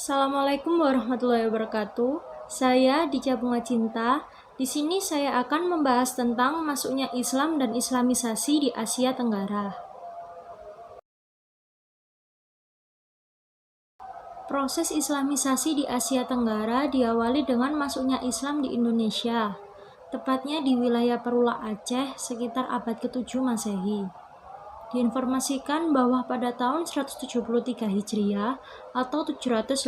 Assalamualaikum warahmatullahi wabarakatuh. Saya Dica Bunga Cinta. Di sini saya akan membahas tentang masuknya Islam dan Islamisasi di Asia Tenggara. Proses Islamisasi di Asia Tenggara diawali dengan masuknya Islam di Indonesia, tepatnya di wilayah Perula Aceh sekitar abad ke-7 Masehi. Diinformasikan bahwa pada tahun 173 Hijriah atau 789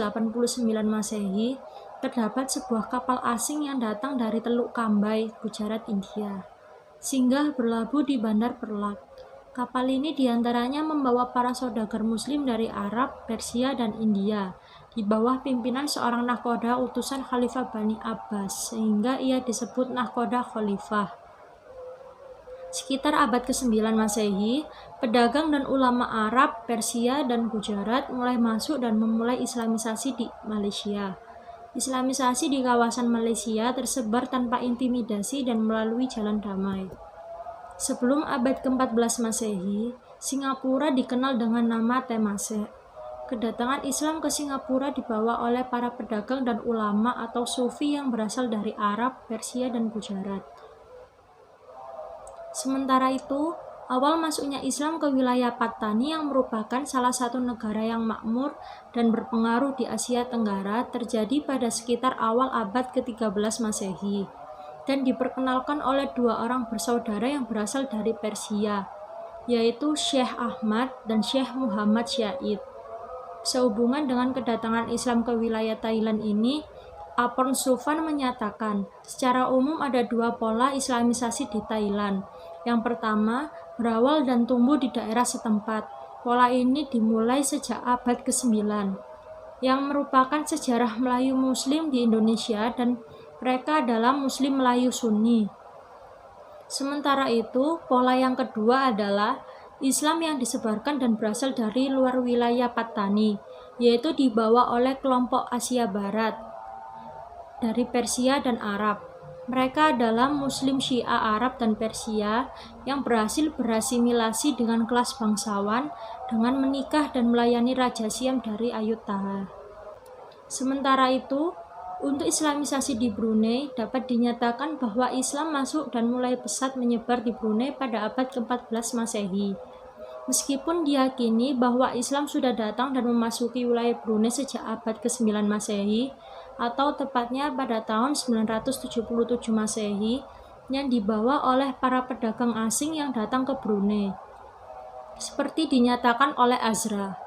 Masehi, terdapat sebuah kapal asing yang datang dari Teluk Kambai, Gujarat, India, singgah berlabuh di Bandar Perlak. Kapal ini diantaranya membawa para saudagar muslim dari Arab, Persia, dan India, di bawah pimpinan seorang nahkoda utusan Khalifah Bani Abbas, sehingga ia disebut nahkoda khalifah. Sekitar abad ke-9 Masehi, pedagang dan ulama Arab, Persia, dan Gujarat mulai masuk dan memulai Islamisasi di Malaysia. Islamisasi di kawasan Malaysia tersebar tanpa intimidasi dan melalui jalan damai. Sebelum abad ke-14 Masehi, Singapura dikenal dengan nama Temasek. Kedatangan Islam ke Singapura dibawa oleh para pedagang dan ulama atau sufi yang berasal dari Arab, Persia, dan Gujarat. Sementara itu, awal masuknya Islam ke wilayah Patani yang merupakan salah satu negara yang makmur dan berpengaruh di Asia Tenggara terjadi pada sekitar awal abad ke-13 Masehi dan diperkenalkan oleh dua orang bersaudara yang berasal dari Persia, yaitu Syekh Ahmad dan Syekh Muhammad Syaid. Sehubungan dengan kedatangan Islam ke wilayah Thailand ini, Apron Sufan menyatakan, secara umum ada dua pola Islamisasi di Thailand. Yang pertama, berawal dan tumbuh di daerah setempat. Pola ini dimulai sejak abad ke-9, yang merupakan sejarah Melayu Muslim di Indonesia dan mereka adalah Muslim Melayu Sunni. Sementara itu, pola yang kedua adalah Islam yang disebarkan dan berasal dari luar wilayah Patani, yaitu dibawa oleh kelompok Asia Barat, dari Persia dan Arab. Mereka adalah Muslim Syiah Arab dan Persia yang berhasil berasimilasi dengan kelas bangsawan dengan menikah dan melayani Raja Siam dari Ayutthaya. Sementara itu, untuk Islamisasi di Brunei dapat dinyatakan bahwa Islam masuk dan mulai pesat menyebar di Brunei pada abad ke-14 Masehi. Meskipun diyakini bahwa Islam sudah datang dan memasuki wilayah Brunei sejak abad ke-9 Masehi, atau tepatnya pada tahun 977 Masehi, yang dibawa oleh para pedagang asing yang datang ke Brunei. Seperti dinyatakan oleh Azra,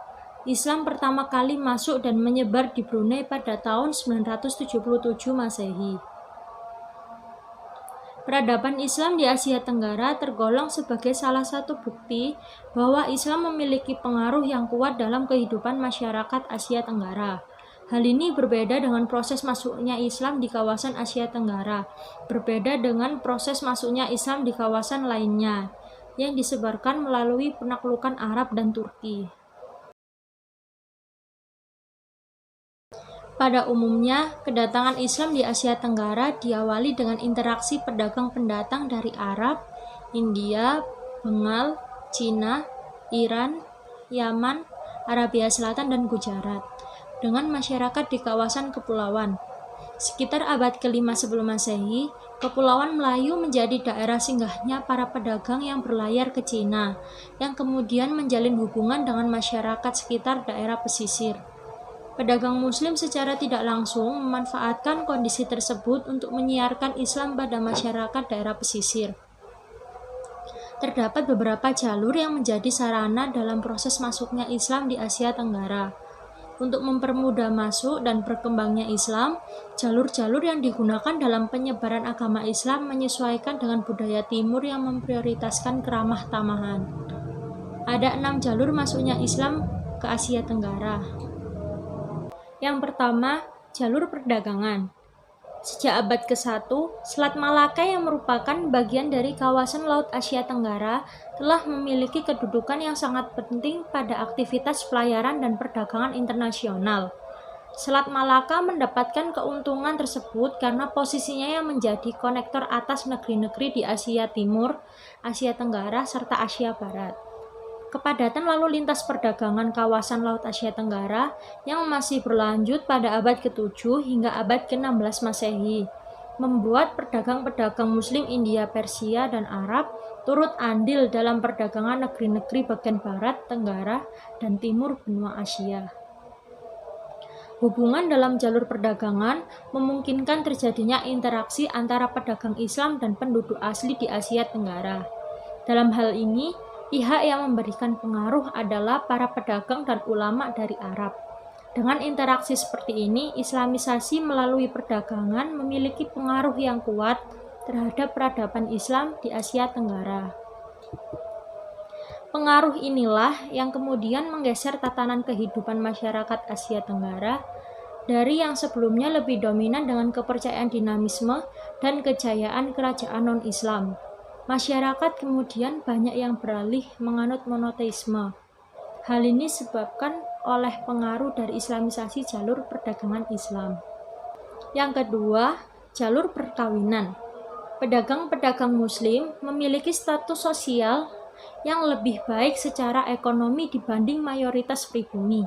Islam pertama kali masuk dan menyebar di Brunei pada tahun 977 Masehi. Peradaban Islam di Asia Tenggara tergolong sebagai salah satu bukti bahwa Islam memiliki pengaruh yang kuat dalam kehidupan masyarakat Asia Tenggara. Hal ini berbeda dengan proses masuknya Islam di kawasan Asia Tenggara, berbeda dengan proses masuknya Islam di kawasan lainnya, yang disebarkan melalui penaklukan Arab dan Turki. Pada umumnya, kedatangan Islam di Asia Tenggara diawali dengan interaksi pedagang pendatang dari Arab, India, Bengal, Cina, Iran, Yaman, Arabia Selatan, dan Gujarat, dengan masyarakat di kawasan kepulauan. Sekitar abad ke-5 sebelum Masehi, Kepulauan Melayu menjadi daerah singgahnya para pedagang yang berlayar ke Cina, yang kemudian menjalin hubungan dengan masyarakat sekitar daerah pesisir. Pedagang Muslim secara tidak langsung memanfaatkan kondisi tersebut untuk menyiarkan Islam pada masyarakat daerah pesisir. Terdapat beberapa jalur yang menjadi sarana dalam proses masuknya Islam di Asia Tenggara. Untuk mempermudah masuk dan berkembangnya Islam, jalur-jalur yang digunakan dalam penyebaran agama Islam menyesuaikan dengan budaya Timur yang memprioritaskan keramah tamahan. Ada 6 jalur masuknya Islam ke Asia Tenggara. Yang pertama, jalur perdagangan. Sejak abad ke-1, Selat Malaka yang merupakan bagian dari kawasan Laut Asia Tenggara telah memiliki kedudukan yang sangat penting pada aktivitas pelayaran dan perdagangan internasional. Selat Malaka mendapatkan keuntungan tersebut karena posisinya yang menjadi konektor atas negeri-negeri di Asia Timur, Asia Tenggara, serta Asia Barat. Kepadatan lalu lintas perdagangan kawasan Laut Asia Tenggara yang masih berlanjut pada abad ke-7 hingga abad ke-16 Masehi membuat pedagang-pedagang Muslim India, Persia, dan Arab turut andil dalam perdagangan negeri-negeri bagian barat, tenggara, dan timur benua Asia. Hubungan dalam jalur perdagangan memungkinkan terjadinya interaksi antara pedagang Islam dan penduduk asli di Asia Tenggara. Dalam hal ini, pihak yang memberikan pengaruh adalah para pedagang dan ulama dari Arab. Dengan interaksi seperti ini, Islamisasi melalui perdagangan memiliki pengaruh yang kuat terhadap peradaban Islam di Asia Tenggara. Pengaruh inilah yang kemudian menggeser tatanan kehidupan masyarakat Asia Tenggara dari yang sebelumnya lebih dominan dengan kepercayaan dinamisme dan kejayaan kerajaan non-Islam. Masyarakat kemudian banyak yang beralih menganut monoteisme. Hal ini disebabkan oleh pengaruh dari Islamisasi jalur perdagangan Islam. Yang kedua, jalur perkawinan. Pedagang-pedagang Muslim memiliki status sosial yang lebih baik secara ekonomi dibanding mayoritas pribumi.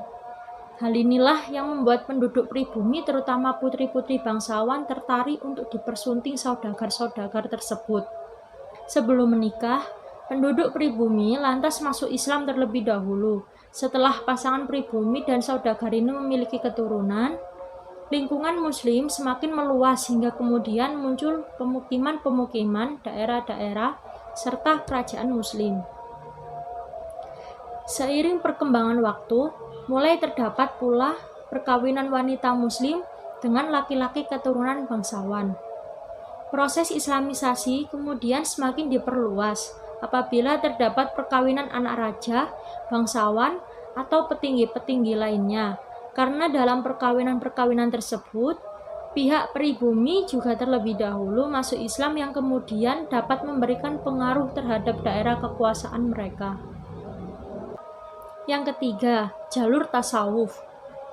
Hal inilah yang membuat penduduk pribumi, terutama putri-putri bangsawan, tertarik untuk dipersunting saudagar-saudagar tersebut. Sebelum menikah, penduduk pribumi lantas masuk Islam terlebih dahulu. Setelah pasangan pribumi dan saudagar ini memiliki keturunan, lingkungan Muslim semakin meluas hingga kemudian muncul pemukiman-pemukiman, daerah-daerah, serta kerajaan Muslim. Seiring perkembangan waktu, mulai terdapat pula perkawinan wanita Muslim dengan laki-laki keturunan bangsawan. Proses Islamisasi kemudian semakin diperluas apabila terdapat perkawinan anak raja, bangsawan, atau petinggi-petinggi lainnya. Karena dalam perkawinan-perkawinan tersebut, pihak pribumi juga terlebih dahulu masuk Islam yang kemudian dapat memberikan pengaruh terhadap daerah kekuasaan mereka. Yang ketiga, jalur tasawuf.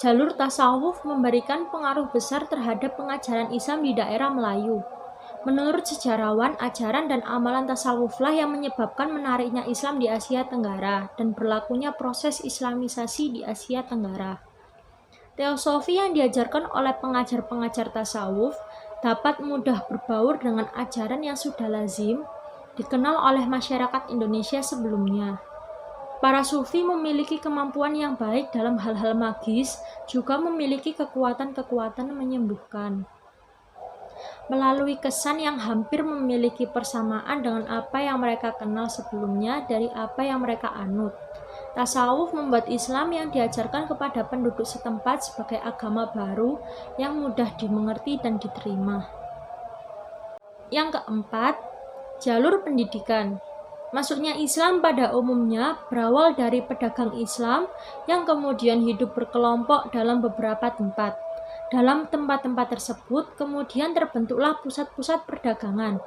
Jalur tasawuf memberikan pengaruh besar terhadap pengajaran Islam di daerah Melayu. Menurut sejarawan, ajaran dan amalan tasawuflah yang menyebabkan menariknya Islam di Asia Tenggara dan berlakunya proses Islamisasi di Asia Tenggara. Teosofi yang diajarkan oleh pengajar-pengajar tasawuf dapat mudah berbaur dengan ajaran yang sudah lazim dikenal oleh masyarakat Indonesia sebelumnya. Para sufi memiliki kemampuan yang baik dalam hal-hal magis, juga memiliki kekuatan-kekuatan menyembuhkan. Melalui kesan yang hampir memiliki persamaan dengan apa yang mereka kenal sebelumnya dari apa yang mereka anut. Tasawuf membuat Islam yang diajarkan kepada penduduk setempat sebagai agama baru yang mudah dimengerti dan diterima. Yang keempat, jalur pendidikan. Masuknya Islam pada umumnya berawal dari pedagang Islam yang kemudian hidup berkelompok dalam beberapa tempat. Dalam tempat-tempat tersebut kemudian terbentuklah pusat-pusat perdagangan.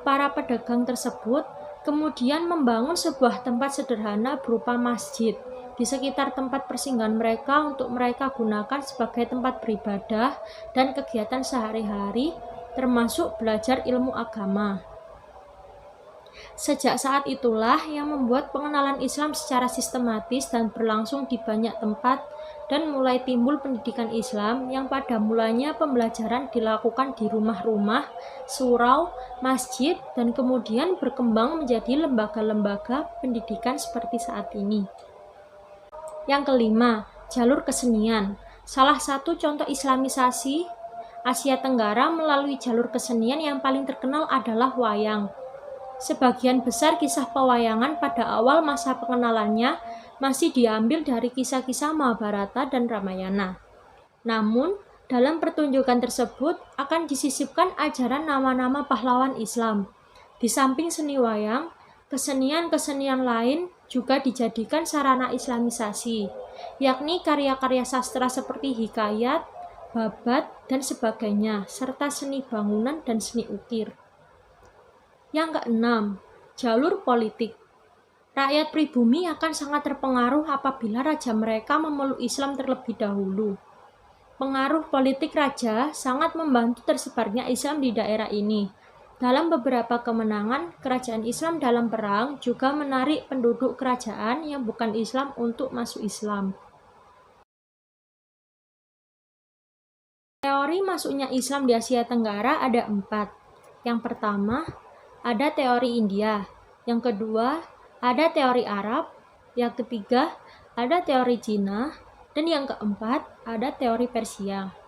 Para pedagang tersebut kemudian membangun sebuah tempat sederhana berupa masjid di sekitar tempat persinggahan mereka untuk mereka gunakan sebagai tempat beribadah dan kegiatan sehari-hari, termasuk belajar ilmu agama. Sejak saat itulah yang membuat pengenalan Islam secara sistematis dan berlangsung di banyak tempat dan mulai timbul pendidikan Islam yang pada mulanya pembelajaran dilakukan di rumah-rumah, surau, masjid, dan kemudian berkembang menjadi lembaga-lembaga pendidikan seperti saat ini. Yang kelima, jalur kesenian. Salah satu contoh Islamisasi Asia Tenggara melalui jalur kesenian yang paling terkenal adalah wayang. Sebagian besar kisah pewayangan pada awal masa pengenalannya masih diambil dari kisah-kisah Mahabharata dan Ramayana. Namun, dalam pertunjukan tersebut akan disisipkan ajaran nama-nama pahlawan Islam. Di samping seni wayang, kesenian-kesenian lain juga dijadikan sarana Islamisasi, yakni karya-karya sastra seperti hikayat, babat, dan sebagainya, serta seni bangunan dan seni ukir. Yang keenam, jalur politik. Rakyat pribumi akan sangat terpengaruh apabila raja mereka memeluk Islam terlebih dahulu. Pengaruh politik raja sangat membantu tersebarnya Islam di daerah ini. Dalam beberapa kemenangan, kerajaan Islam dalam perang juga menarik penduduk kerajaan yang bukan Islam untuk masuk Islam. Teori masuknya Islam di Asia Tenggara ada 4. Yang pertama, ada teori India. Yang kedua, ada teori Arab. Yang ketiga, ada teori Cina. Dan yang keempat, ada teori Persia.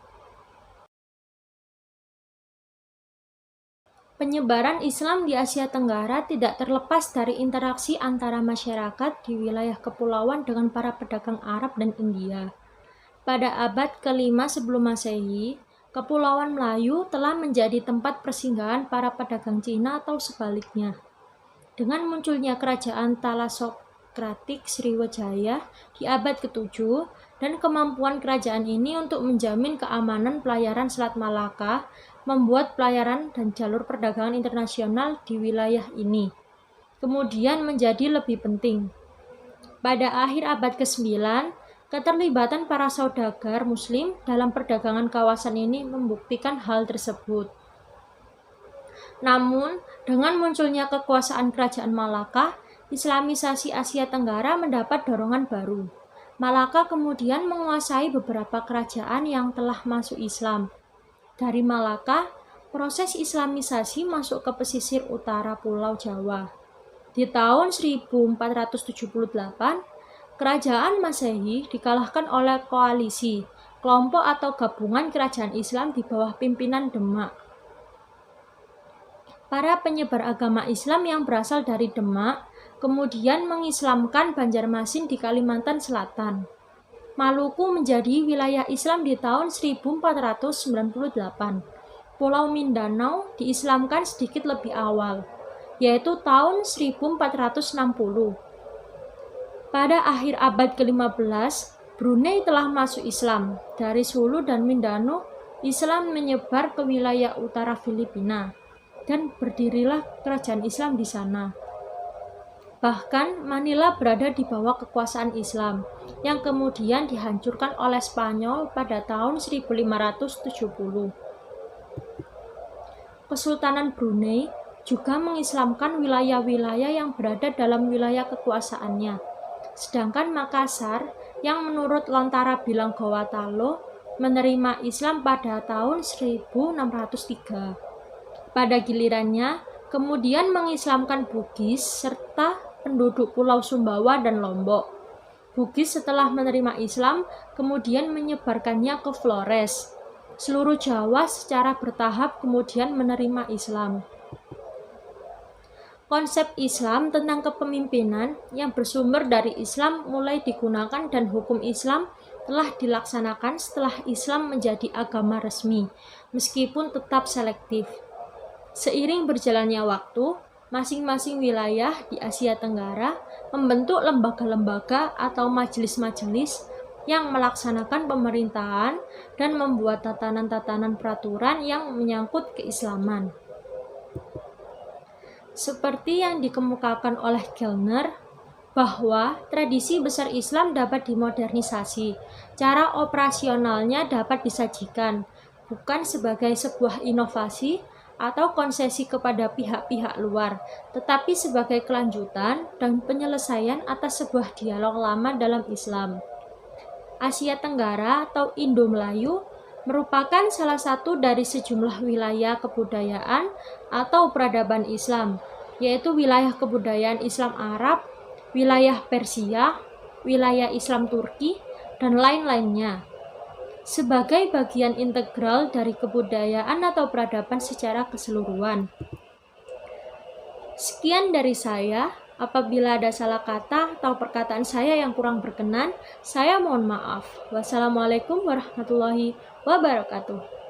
Penyebaran Islam di Asia Tenggara tidak terlepas dari interaksi antara masyarakat di wilayah kepulauan dengan para pedagang Arab dan India. Pada abad ke-5 sebelum Masehi, Kepulauan Melayu telah menjadi tempat persinggahan para pedagang Cina atau sebaliknya. Dengan munculnya kerajaan Thalassocratic Sriwijaya di abad ke-7 dan kemampuan kerajaan ini untuk menjamin keamanan pelayaran Selat Malaka, membuat pelayaran dan jalur perdagangan internasional di wilayah ini kemudian menjadi lebih penting. Pada akhir abad ke-9, keterlibatan para saudagar Muslim dalam perdagangan kawasan ini membuktikan hal tersebut. Namun, dengan munculnya kekuasaan Kerajaan Malaka, Islamisasi Asia Tenggara mendapat dorongan baru. Malaka kemudian menguasai beberapa kerajaan yang telah masuk Islam. Dari Malaka, proses Islamisasi masuk ke pesisir utara Pulau Jawa. Di tahun 1478, Kerajaan Masehi dikalahkan oleh koalisi, kelompok atau gabungan kerajaan Islam di bawah pimpinan Demak. Para penyebar agama Islam yang berasal dari Demak kemudian mengislamkan Banjarmasin di Kalimantan Selatan. Maluku menjadi wilayah Islam di tahun 1498. Pulau Mindanao diislamkan sedikit lebih awal, yaitu tahun 1460. Pada akhir abad ke-15, Brunei telah masuk Islam. Dari Sulu dan Mindanao, Islam menyebar ke wilayah utara Filipina, dan berdirilah kerajaan Islam di sana. Bahkan, Manila berada di bawah kekuasaan Islam, yang kemudian dihancurkan oleh Spanyol pada tahun 1570. Kesultanan Brunei juga mengislamkan wilayah-wilayah yang berada dalam wilayah kekuasaannya. Sedangkan Makassar, yang menurut Lontara Bilang Gowatalo, menerima Islam pada tahun 1603. Pada gilirannya, kemudian mengislamkan Bugis serta penduduk Pulau Sumbawa dan Lombok. Bugis setelah menerima Islam, kemudian menyebarkannya ke Flores. Seluruh Jawa secara bertahap kemudian menerima Islam. Konsep Islam tentang kepemimpinan yang bersumber dari Islam mulai digunakan dan hukum Islam telah dilaksanakan setelah Islam menjadi agama resmi, meskipun tetap selektif. Seiring berjalannya waktu, masing-masing wilayah di Asia Tenggara membentuk lembaga-lembaga atau majelis-majelis yang melaksanakan pemerintahan dan membuat tatanan-tatanan peraturan yang menyangkut keislaman. Seperti yang dikemukakan oleh Kellner, bahwa tradisi besar Islam dapat dimodernisasi, cara operasionalnya dapat disajikan, bukan sebagai sebuah inovasi atau konsesi kepada pihak-pihak luar, tetapi sebagai kelanjutan dan penyelesaian atas sebuah dialog lama dalam Islam. Asia Tenggara atau Indo-Melayu merupakan salah satu dari sejumlah wilayah kebudayaan atau peradaban Islam, yaitu wilayah kebudayaan Islam Arab, wilayah Persia, wilayah Islam Turki, dan lain-lainnya, sebagai bagian integral dari kebudayaan atau peradaban secara keseluruhan. Sekian dari saya. Apabila ada salah kata atau perkataan saya yang kurang berkenan, saya mohon maaf. Wassalamualaikum warahmatullahi wabarakatuh.